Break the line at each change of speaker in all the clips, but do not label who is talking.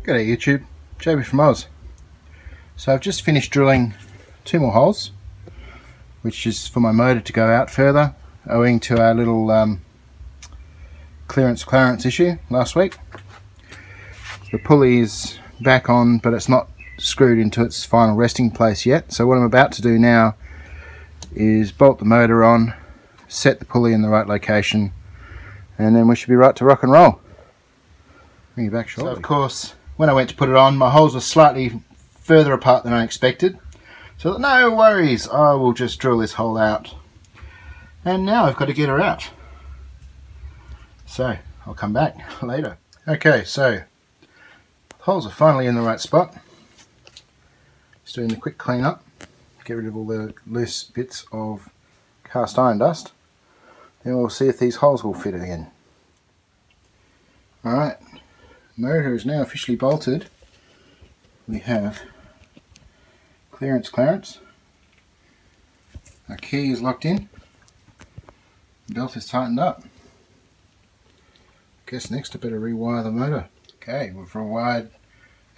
G'day YouTube, JB from Oz. So I've just finished drilling 2 more holes, which is for my motor to go out further, owing to our little clearance issue last week. The pulley is back on, but it's not screwed into its final resting place yet. So what I'm about to do now is bolt the motor on, set the pulley in the right location, and then we should be right to rock and roll. Bring you back shortly. So of course, when I went to put it on, my holes were slightly further apart than I expected. So no worries, I will just drill this hole out. And now I've got to get her out. So I'll come back later. Okay, so the holes are finally in the right spot. Just doing the quick clean up, get rid of all the loose bits of cast iron dust. Then we'll see if these holes will fit again. Alright. Motor is now officially bolted. We have clearance. Our key is locked in. The belt is tightened up. Guess next I better rewire the motor. Okay, we've rewired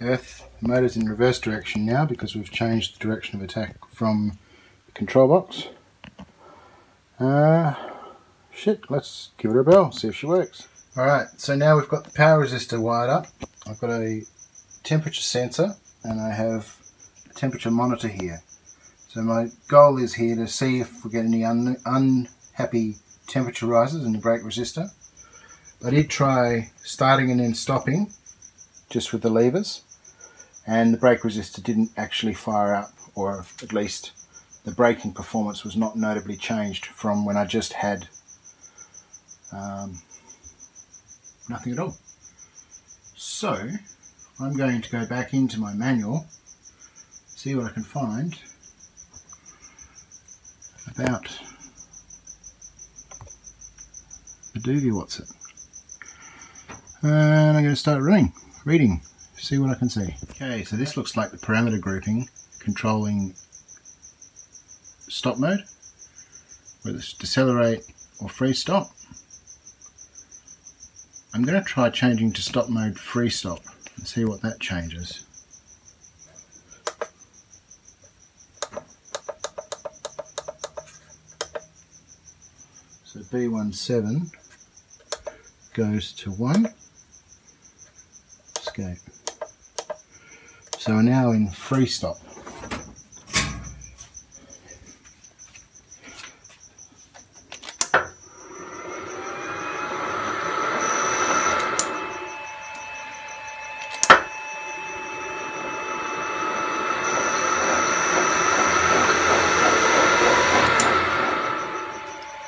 earth. The motor's in reverse direction now because we've changed the direction of attack from the control box. Let's give her a bell, see if she works. Alright, so now we've got the power resistor wired up. I've got a temperature sensor and I have a temperature monitor here. So my goal is here to see if we get any unhappy temperature rises in the brake resistor. I did try starting and then stopping just with the levers, and the brake resistor didn't actually fire up, or at least the braking performance was not notably changed from when I just had nothing at all. So I'm going to go back into my manual, see what I can find about the doobie what's it, and I'm going to start reading, see what I can see. Okay, so this looks like the parameter grouping controlling stop mode, whether it's decelerate or freeze stop. I'm going to try changing to stop mode free stop and see what that changes. So B17 goes to 1, escape. So we're now in free stop.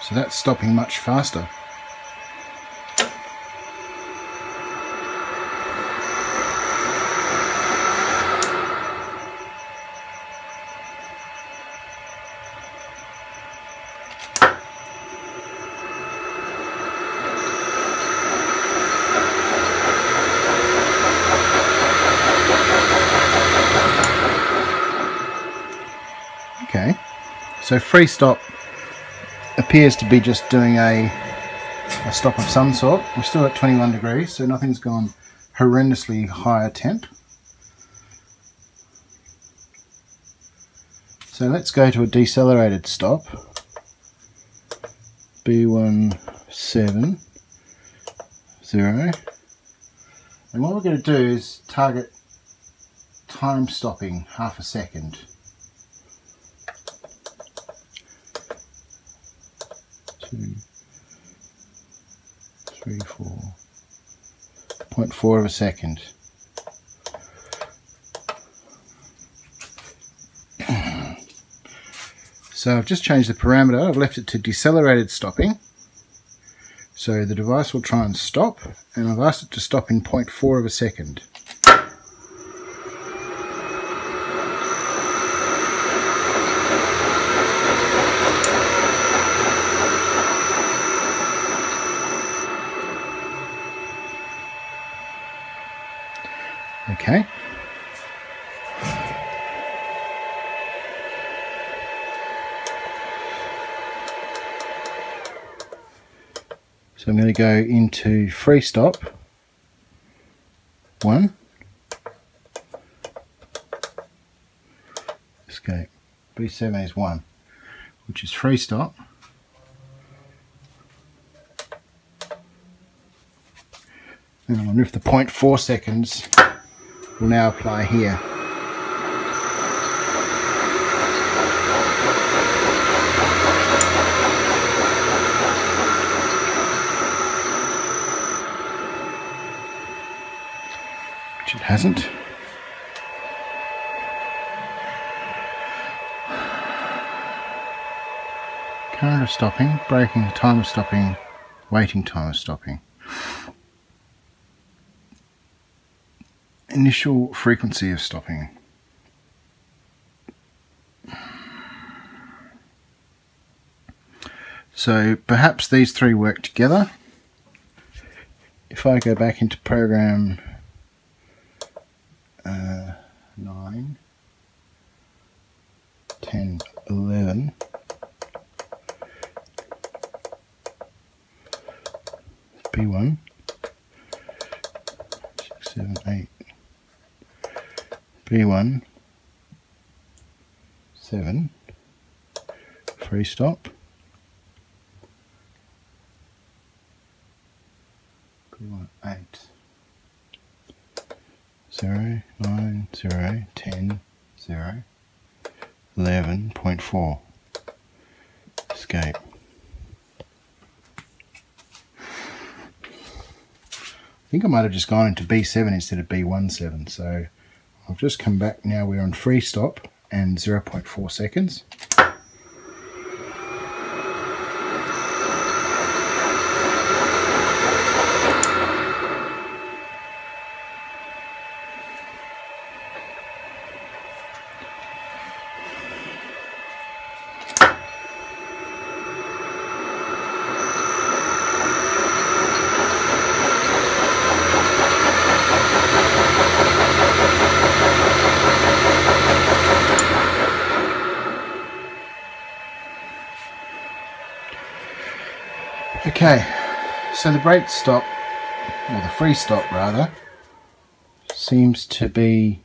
So that's stopping much faster. Okay, so free stop appears to be just doing a stop of some sort. We're still at 21 degrees, so nothing's gone horrendously higher temp. So let's go to a decelerated stop. B17 0. And what we're going to do is target time stopping half a second. 2, 3, 4, 0.4 of a second. So I've just changed the parameter. I've left it to decelerated stopping. So the device will try and stop, and I've asked it to stop in 0.4 of a second. Okay. So I'm going to go into free stop, 1, escape. B7 is 1, which is free stop. And I wonder if the 0.4 seconds will now apply here. Which it hasn't. Current of stopping, braking, time of stopping, waiting time of stopping. Initial frequency of stopping. So perhaps these three work together. If I go back into program 9, 10, 11, B1, 6, 7, 8, B1, 7, free stop, B1, 8, 0, 9, 0, 10, 0, 11.4, escape. I think I might have just gone into B7 instead of B17, so I'll just come back now. We're on free stop and 0.4 seconds. Okay, so the brake stop, or the free stop rather, seems to be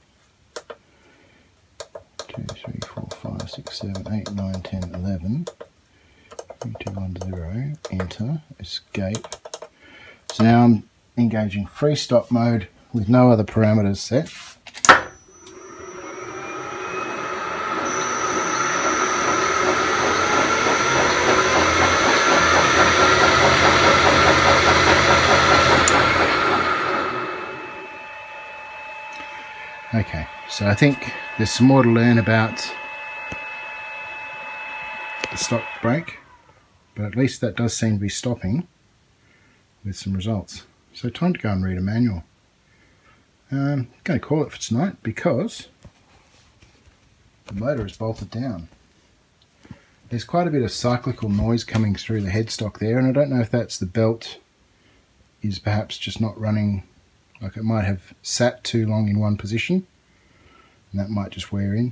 2, 3, 4, 5, 6, 7, 8, 9, 10, 11, 3, 2, 1, 0, enter, escape. So now I'm engaging free stop mode with no other parameters set. Okay, so I think there's some more to learn about the stop brake, but at least that does seem to be stopping with some results. So time to go and read a manual. I'm going to call it for tonight because the motor is bolted down. There's quite a bit of cyclical noise coming through the headstock there, and I don't know if that's the belt is perhaps just not running. Like it might have sat too long in one position, and that might just wear in.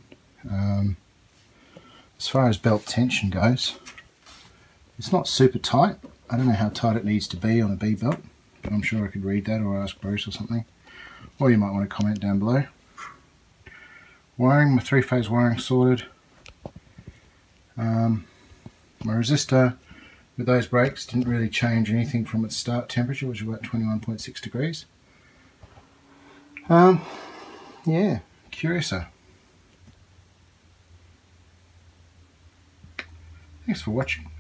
As far as belt tension goes, it's not super tight. I don't know how tight it needs to be on a B belt, but I'm sure I could read that or ask Bruce or something. Or you might want to comment down below. Wiring, my 3-phase wiring sorted. My resistor with those brakes didn't really change anything from its start temperature, which was about 21.6 degrees. Yeah, curiouser. Thanks for watching.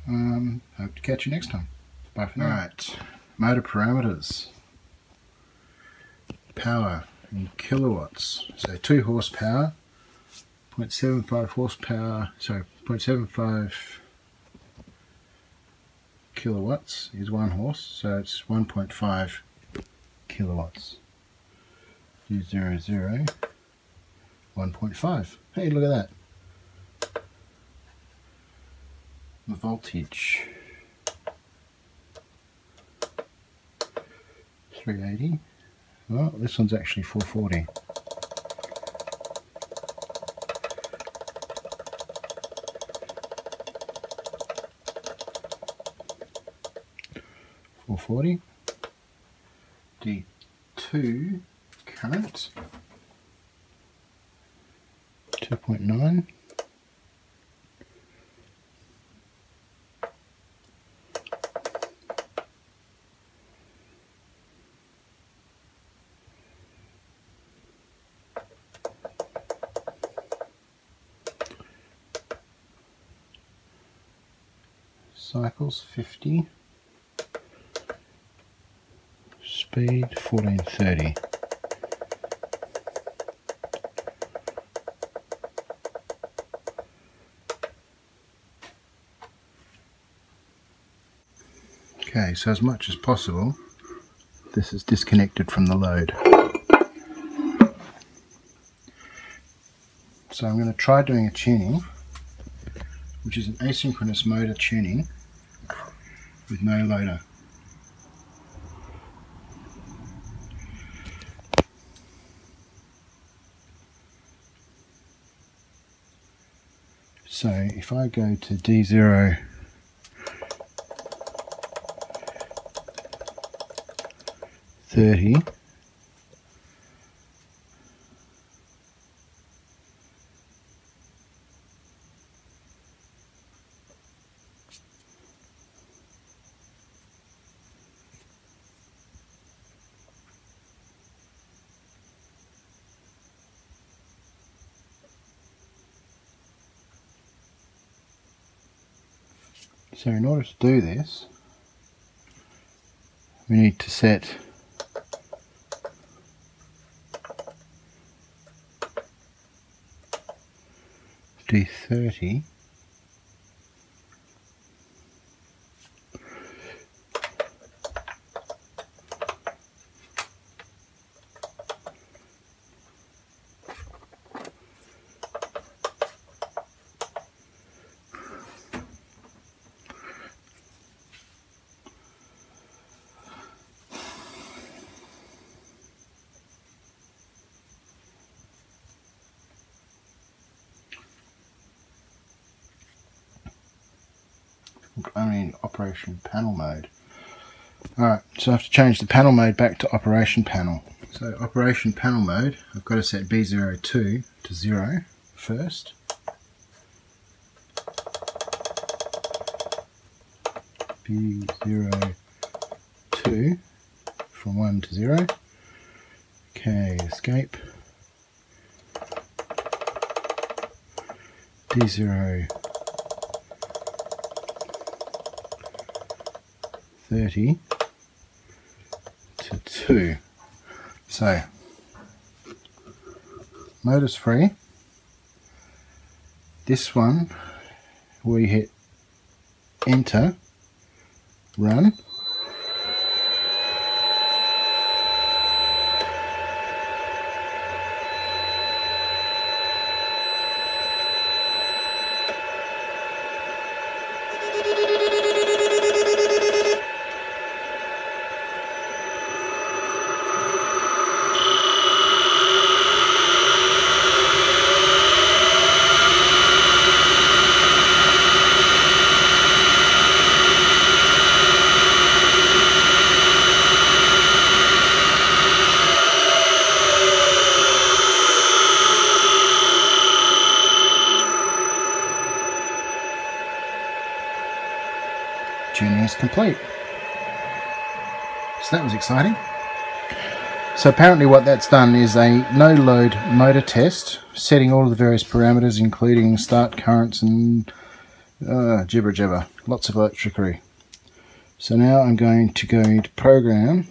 Hope to catch you next time. Bye for now. Alright, motor parameters. Power in kilowatts. So 2 horsepower, 0.75 horsepower, sorry, 0.75 kilowatts is 1 horse, so it's 1.5 kilowatts. 0, 0, 1.5. Hey, look at that. The voltage 380. Well, this one's actually 440. D2 current 2.9. cycles 50, speed 1430. Okay, so as much as possible this is disconnected from the load. So I'm going to try doing a tuning, which is an asynchronous motor tuning with no loader. So if I go to D0 30, so in order to do this, we need to set D30 only in operation panel mode. Alright, so I have to change the panel mode back to operation panel. So operation panel mode, I've got to set B02 to 0 first. B02 from 1 to 0. Okay, escape. D0 30 to 2. So motor's free. This one we hit enter, run. Tuning is complete. So that was exciting. So apparently what that's done is a no load motor test, setting all of the various parameters including start currents and jibber jabber, lots of electricity. So now I'm going to go into program.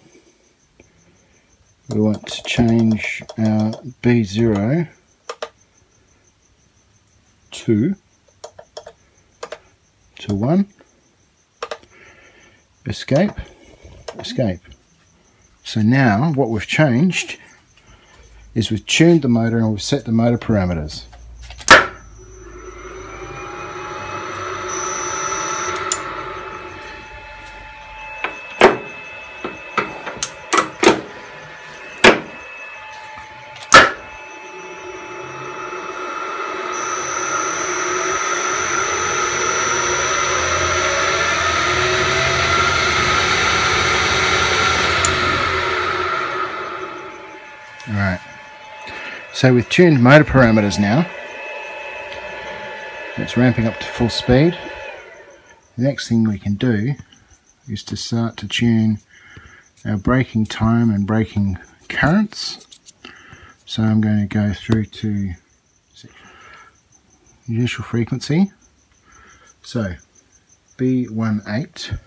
We want to change our B0 to 1. Escape, escape. So now what we've changed is we've tuned the motor and we've set the motor parameters. Alright, so with tuned motor parameters now, it's ramping up to full speed. The next thing we can do is to start to tune our braking time and braking currents. So I'm going to go through to initial frequency. So B18.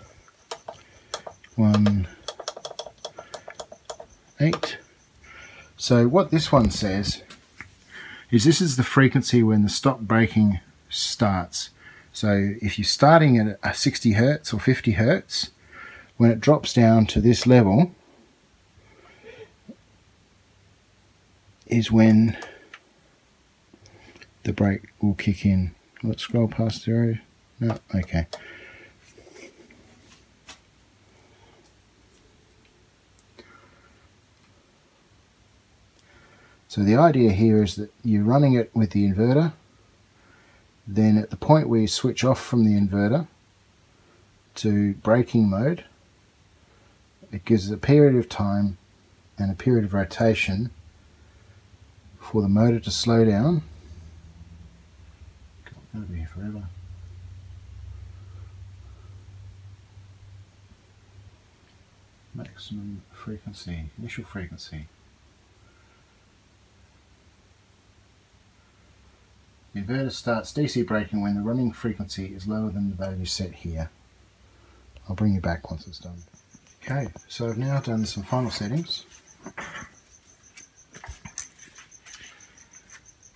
So what this one says is this is the frequency when the stop braking starts. So if you're starting at a 60 Hertz or 50 Hertz, when it drops down to this level is when the brake will kick in. Let's scroll past 0. No, okay. So the idea here is that you're running it with the inverter, then at the point where you switch off from the inverter to braking mode, it gives a period of time and a period of rotation for the motor to slow down. It's going to be here forever. Maximum frequency, initial frequency. The inverter starts DC braking when the running frequency is lower than the value set here. I'll bring you back once it's done. Okay, so I've now done some final settings.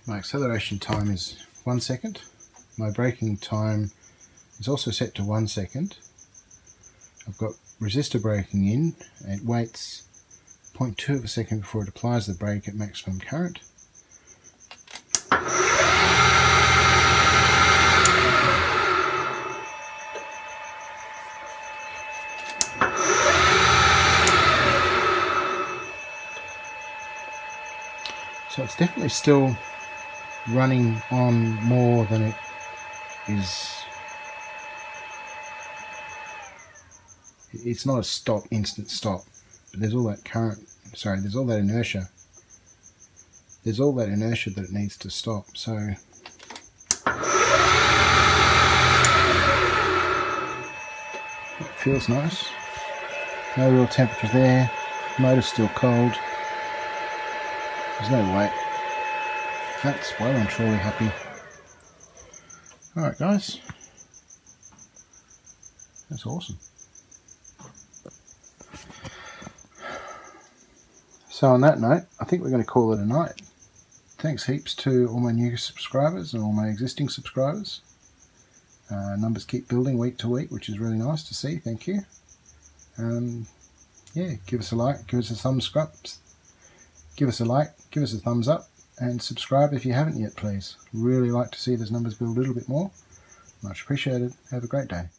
My acceleration time is 1 second. My braking time is also set to 1 second. I've got resistor braking in. It waits 0.2 of a second before it applies the brake at maximum current. So it's definitely still running on more than it is. It's not a stop, instant stop, but there's all that current, sorry, there's all that inertia. There's all that inertia that it needs to stop, so it feels nice. No real temperature there, motor's still cold. There's no weight. That's well and truly happy. Alright guys, that's awesome. So on that note, I think we're going to call it a night. Thanks heaps to all my new subscribers and all my existing subscribers. Numbers keep building week to week, which is really nice to see. Thank you. Yeah, give us a like, give us a thumbs up. Give us a like, give us a thumbs up, and subscribe if you haven't yet, please. Really like to see those numbers build a little bit more. Much appreciated. Have a great day.